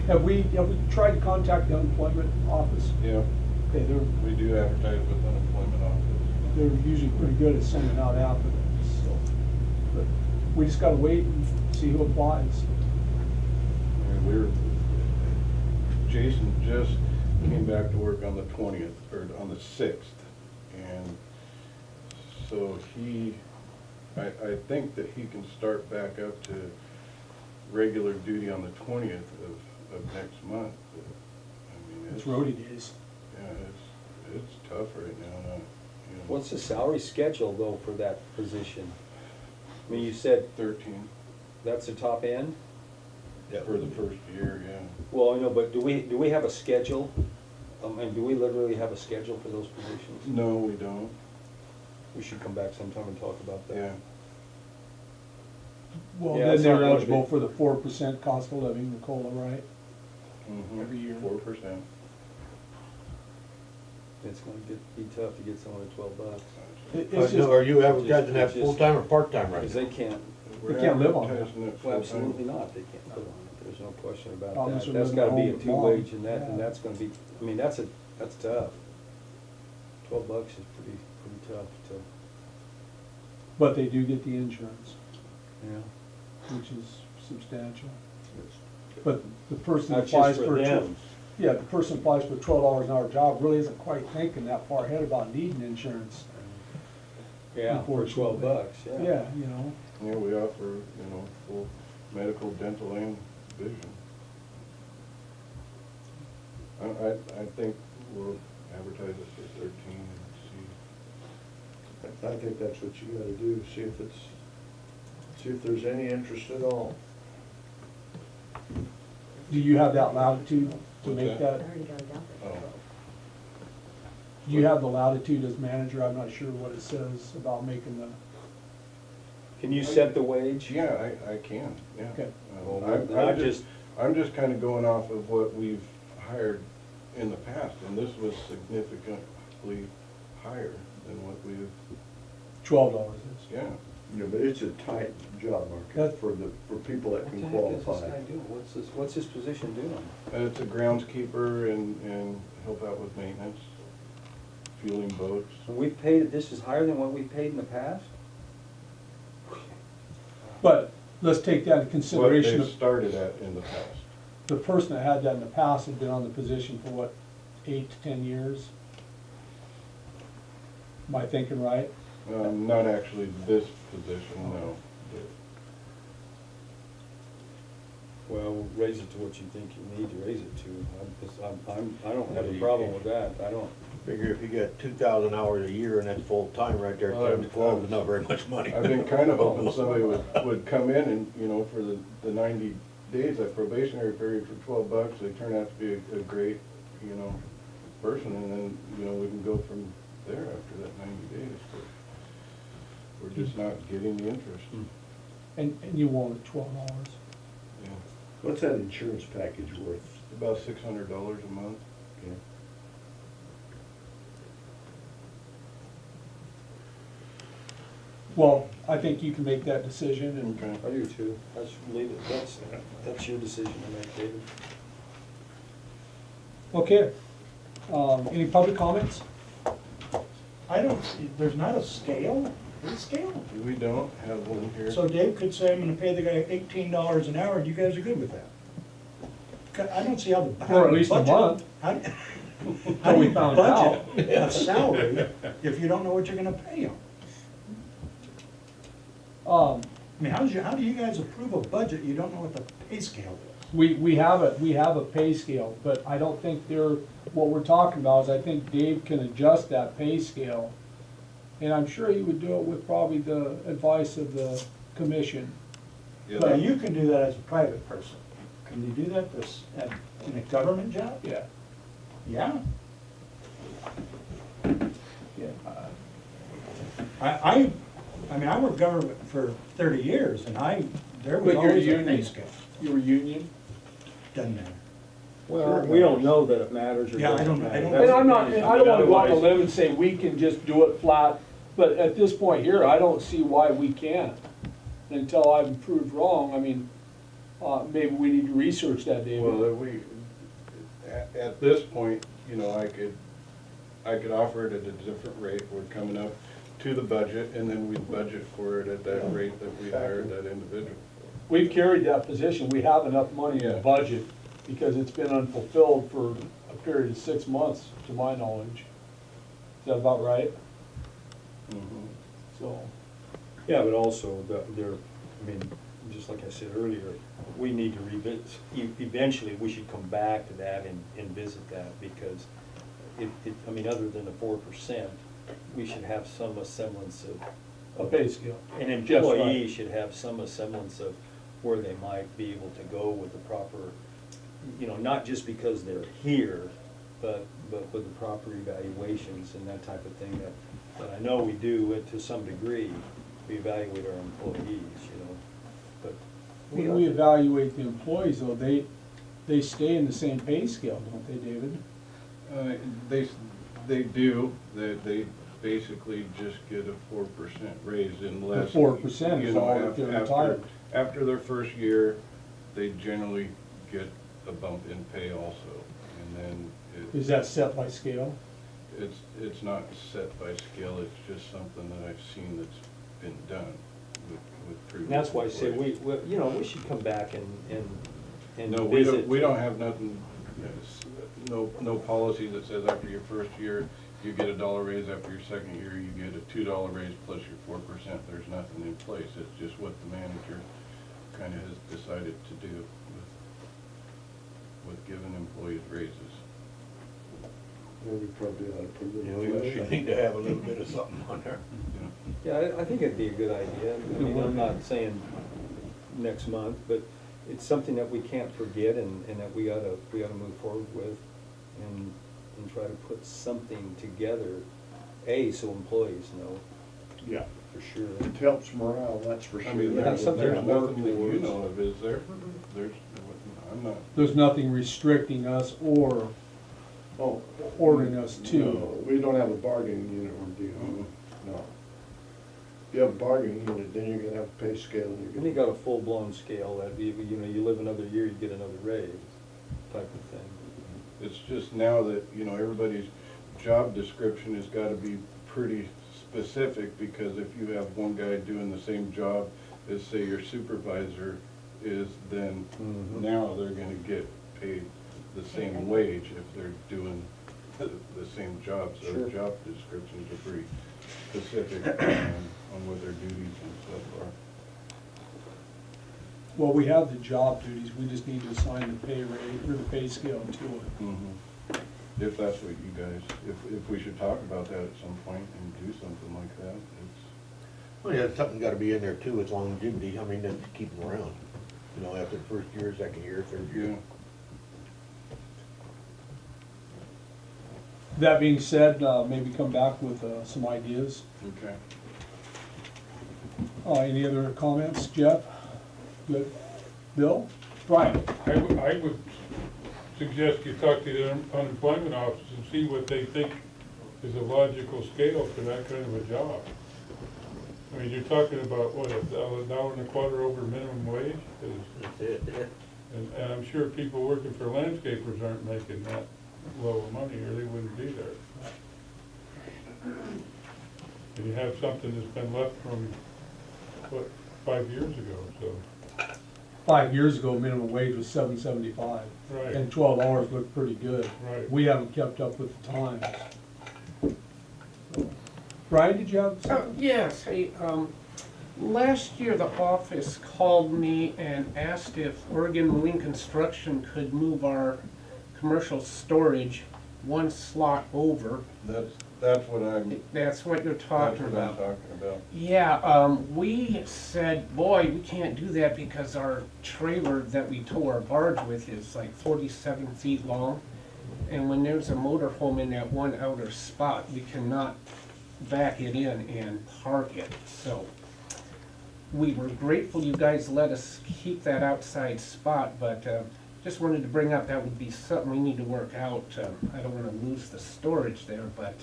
Have we tried to contact the unemployment office? Yeah, Okay, we do advertise with unemployment office. they're usually pretty good at sending out applicants, so. But we just gotta wait and see who applies. And Jason just came back to work on the 20th, or on the 6th. And so I think that he can start back up to regular duty on the 20th of next month. But, I mean, It's roadie days. Yeah, it's tough right now. You know, What's the salary schedule though for that position? I mean, you said 13 that's the top end? for the first year, yeah. Well, I know, but do we have a schedule? And do we literally have a schedule for those positions? No, we don't. We should come back sometime and talk about that. Yeah. Well, Yeah, then it's not they're gonna eligible be- for the 4% cost of living, the COLA, right? Every year. 4%. It's gonna be tough to get someone at $12. It's just, Are you advertising that It's just- full-time or part-time right Because now? they can't, We're can't live on it. advertising it well, full-time. absolutely not, they can't live on it, there's no question about Unless that. they're That's living gotta be at a home with mom. two-wage and Yeah. that's gonna be, I mean, that's tough. $12 is pretty tough to, but they do get the insurance, yeah. which is substantial. But the person Not applies just for, for them. yeah, the person applies for a $12 an hour job really isn't quite thinking that far ahead about needing insurance. Yeah, for $12, yeah. Yeah, you know, Yeah, we offer, full medical, dental, and vision. I think we'll advertise it for 13 and see. I think that's what you gotta do, see if there's any interest at all. do you have that latitude to What's make that? I that? already got it out there. Oh. Do you have the latitude as manager? I'm not sure what it says about making the, Can you set the wage? Yeah, I can, yeah. Okay. Well, I'm just kind of going off of what we've hired in the past, and this was significantly higher than what we've, $12 is. yeah. Yeah, but it's a tight job market for people that What can the heck is this qualify. guy doing? What's his position doing? It's a groundskeeper and help out with maintenance, fueling boats. And we've paid, this is higher than what we paid in the past? But let's take that into What consideration they've of, started at in the past. the person that had that in the past had been on the position for what, 8 to 10 years? Am I thinking right? Not actually this position, no. Well, raise it to what you think you need to raise it to. I don't have a problem with that. I don't, Figure if you got 2,000 hours a year and that's full-time right there, Well, times 12 is not very much money. I've been kind of hoping somebody would come in and, you know, for the 90 days, that probationary period for $12, they turn out to be a great, you know, person, and then, you know, we can go from there after that 90 days. But we're just not getting the interest. And you want it 12 hours. Yeah. What's that insurance package worth? About $600 a month. Okay. Well, I think you can make that decision and Okay. I do too. Leave it, that's your decision to make, David. Okay. Any public comments? I don't, see there's not a scale, a scale. We don't have one here. So Dave could say, I'm gonna pay the guy $18 an hour, and you guys are good with that. I don't see how the. Or at least a budget- month. How Till do we you found budget a salary if you don't know what you're gonna pay them? I mean, how do you guys approve a budget, you don't know what the pay scale is? We have a pay scale, but I don't think what we're talking about is I think Dave can adjust that pay scale. And I'm sure he would do it with probably the advice of the commission. Yeah, Now, that- you can do that as a private person. Can you do that in a government job? Yeah. Yeah. Yeah. I mean, I worked government for 30 years, and there was But you're always a pay union. scale. You were union? Doesn't matter. Well, we don't know that it matters or Yeah, I doesn't don't- I matter. don't- That's And I'm the not, thing. I don't wanna go out on a Otherwise- limb and say we can just do it flat, but at this point here, I don't see why we can't. Until I'm proved wrong, I mean, maybe we need to research that, David. Well, at this point, you know, I could offer it at a different rate. We're coming up to the budget, and then we'd budget for it at that rate that we hired that individual. We've carried that position, we have enough money in the Yeah. budget, because it's been unfulfilled for a period of 6 months, to my knowledge. Is that about right? So, Yeah, but also, I mean, just like I said earlier, we need to revisit, eventually, we should come back to that and visit that, because I mean, other than the 4%, we should have some semblance a of, pay scale. an Just right. employee should have some semblance of where they might be able to go with the proper, you know, not just because they're here, but with the proper evaluations and that type of thing that I know we do to some degree. We evaluate our employees, you know, but. When we evaluate the employees, though, they stay in the same pay scale, don't they, David? They do, they basically just get a 4% raise unless. 4% is you know, all if they're after- retired. After their first year, they generally get a bump in pay also, and then Is that set by scale? it's not set by scale, it's just something that I've seen that's been done with previous. And that's why I say employees. you know, we should come back and No, we visit. don't have nothing, no policy that says after your first year, you get $1 raise, after your second year, you get a $2 raise plus your 4%. There's nothing in place, it's just what the manager kind of has decided to do with giving employees raises. Well, we probably ought to put it You in. know, you need to have a little bit of something on there. You know. Yeah, I think it'd be a good idea. I mean, I'm not saying next month, but it's something that we can't forget and that we gotta move forward with and try to put something together, so employees know, Yeah, for sure. it helps morale, that's for I sure. mean, Yeah, there's something to work nothing that you towards. know of, is there? There's, I'm not. There's nothing restricting us or Oh, ordering us to. no, we don't have a bargaining unit or deal, no. If you have a bargaining unit, then you're gonna have a pay scale and And you're you gonna. got a full-blown scale that, you know, you live another year, you get another raise, type of thing. It's just now that, you know, everybody's job description has gotta be pretty specific, because if you have one guy doing the same job as, say, your supervisor, is then Mhm. now they're gonna get paid the same wage if they're doing the same job. So Sure. the job descriptions are pretty specific on what their duties and stuff are. Well, we have the job duties, we just need to assign the pay rate, or the pay scale to it. If that's what you guys, if we should talk about that at some point and do something like that, it's, Well, yeah, something gotta be in there too, it's longevity, I mean, that's to keep them around. You know, after the first year, second year, third yeah. year. That being said, maybe come back with some ideas. Okay. Any other comments, Jeff? Good. Bill? Brian? I would suggest you talk to the unemployment office and see what they think is a logical scale for that kind of a job. I mean, you're talking about, what, $1.25 over minimum wage? That's it. And I'm sure people working for landscapers aren't making that low of money, or they wouldn't be there. And you have something that's been left from, what, 5 years ago, so. 5 years ago, minimum wage was $7.75. Right. And 12 hours looked pretty good. Right. We haven't kept up with the times. Brian, did you have something? Yes, hey, last year the office called me and asked if Oregon Marine Construction could move our commercial storage one slot over. That's what I'm, That's what you're that's talking what I'm about. talking about. Yeah, we said, boy, we can't do that because our trailer that we tow our barge with is like 47 feet long. And when there's a motorhome in that one outer spot, we cannot back it in and park it. So we were grateful you guys let us keep that outside spot, but just wanted to bring up that would be something we need to work out. I don't want to lose the storage there, but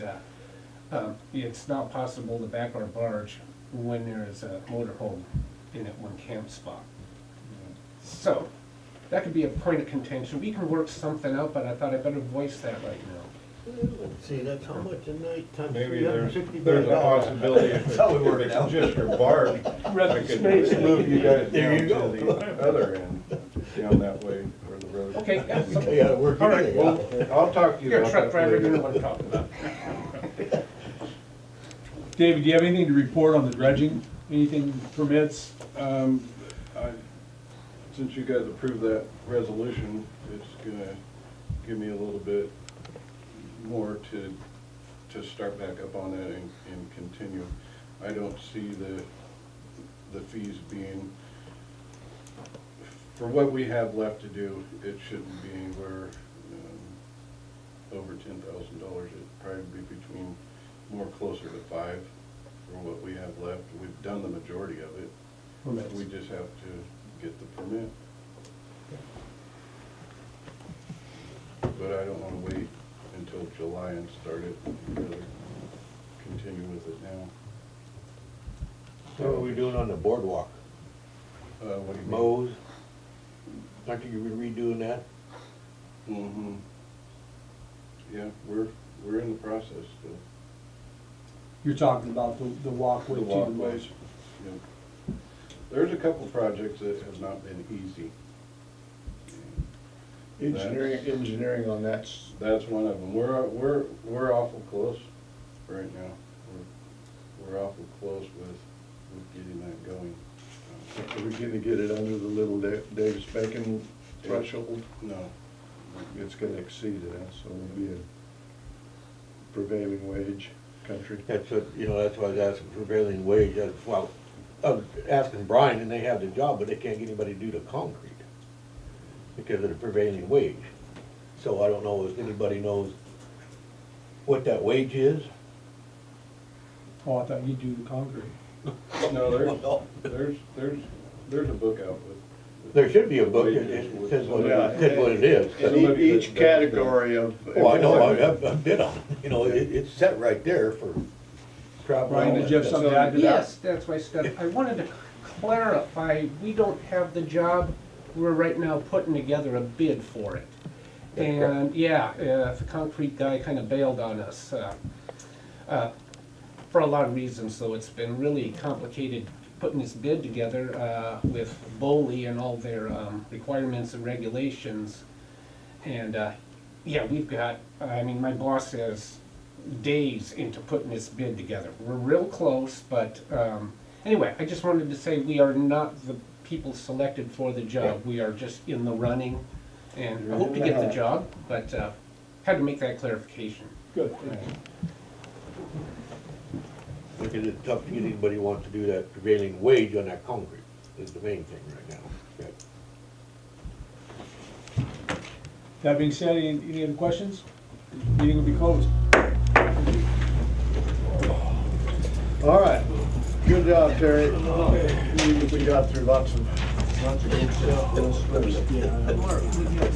it's not possible to back our barge when there is a motorhome in that one camp spot. So that could be a point of contention. We can work something out, but I thought I'd better voice that right now. Let's see, that's how much a night times Maybe there's $365. a possibility if That's how we work it it's out. just your barge, I could move you guys There down you to go. the other end, down that way where the road. Okay, yeah, We tell you how to work All right, anything out. Well, I'll talk to you you're a about truck that driver, you know later. what I'm talking about. David, do you have anything to report on the dredging? Anything permits? Since you guys approved that resolution, it's gonna give me a little bit more to start back up on that and continue. I don't see the fees being, for what we have left to do, it shouldn't be anywhere over $10,000. It'd probably be between, more closer to 5 for what we have left. We've done the majority of it. Permits. We just have to get the permit. But I don't wanna wait until July and start it, I'd rather continue with it now. So what are we doing on the boardwalk? What do you mean? Mows? Aren't you redoing that? Mm-hmm. Yeah, we're in the process still. You're talking about the walkway The to the walkways. roads. Yep. There's a couple projects that have not been easy. Engineering on that's, That's one of them. We're awful close right now. We're awful close with getting that going. are we gonna get it under the little Davis Bacon threshold? No, It's gonna exceed it, so we'll be a prevailing wage country. That's what, you know, that's why I was asking for prevailing wage. Well, I was asking Brian, and they have the job, but they can't get anybody to do the concrete because of the prevailing wage. So I don't know if anybody knows what that wage is. Oh, I thought you'd do the concrete. no, there's a book out with. There should be a book, it says what it is. And each category of. Oh, I know, I've been on, it. You know, it's set right there for crop. Brian, did you have something to add to that? Yes, that's my stuff. I wanted to clarify, we don't have the job. We're right now putting together a bid for it. And, yeah, the concrete guy kind of bailed on us for a lot of reasons, so it's been really complicated putting this bid together, with Boley and all their, requirements and regulations. And, yeah, we've got, I mean, my boss says days into putting this bid together. We're real close, but, anyway, I just wanted to say we are not the people selected for the job. We are just in the running, and I hope to get the job, but, had to make that clarification. Good. Look at it, tough to get anybody who wants to do that prevailing wage on that concrete, is the main thing right now. Yeah. That being said, any other questions? Meeting will be closed. All right, good job, Terry. We got through lots of good stuff. Mark, we got